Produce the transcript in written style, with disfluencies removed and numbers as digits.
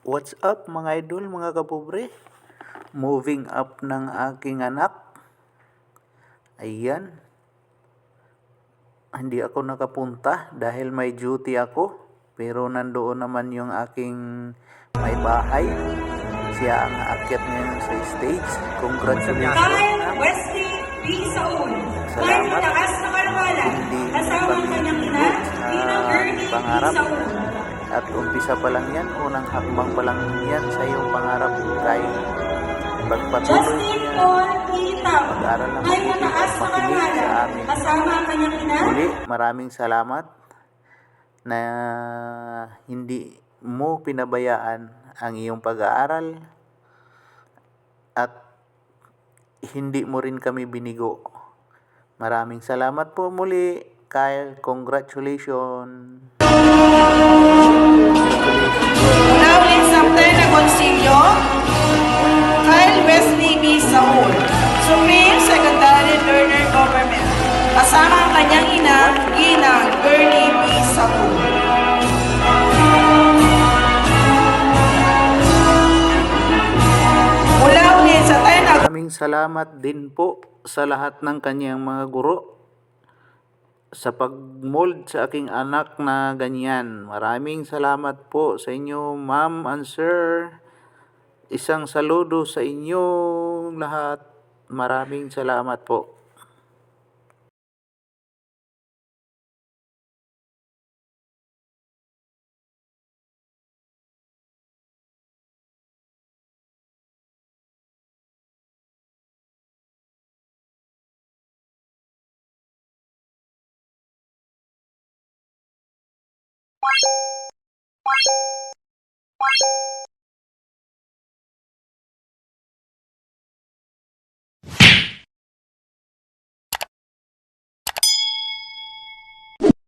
What's up mga idol, mga kapobre? Moving up ng aking anak. Ayan. Hindi ako nakapunta dahil may duty ako. Pero nandoon naman yung aking may bahay. Siya ang aakyat ngayon sa stage. Congratulations. Kyle Wesley B. Saul. Salamat. Taas na Karwalan. Hindi Kasama ang kanyang ina, Ninang Ernie B. pangarap. Saul. At umpisa pa lang yan, unang hakbang pa lang yan sa iyong pangarap kay pagpatuloy Justin niya Paul Pitao. mag-aral na Ay mabuti mataas at na makinig sa Karwalan. amin. Kasama ang kanyang ina. Muli, maraming salamat na hindi mo pinabayaan ang iyong pag-aaral at hindi mo rin kami binigo. Maraming salamat po muli, Kyle. Congratulations. Mula ulit sa Secretary na Konsilyo, Kyle Wesley B. Saul, Supreme Secretary Learner Government. Kasama ang kanyang ina, Ginang Ernie B. Saul. Mula ulit sa tayo na Maraming salamat din po sa lahat ng kanyang mga guro sa pag-mold sa aking anak na ganyan. Maraming salamat po sa inyo, ma'am and sir. Isang saludo sa inyo lahat. Maraming salamat po.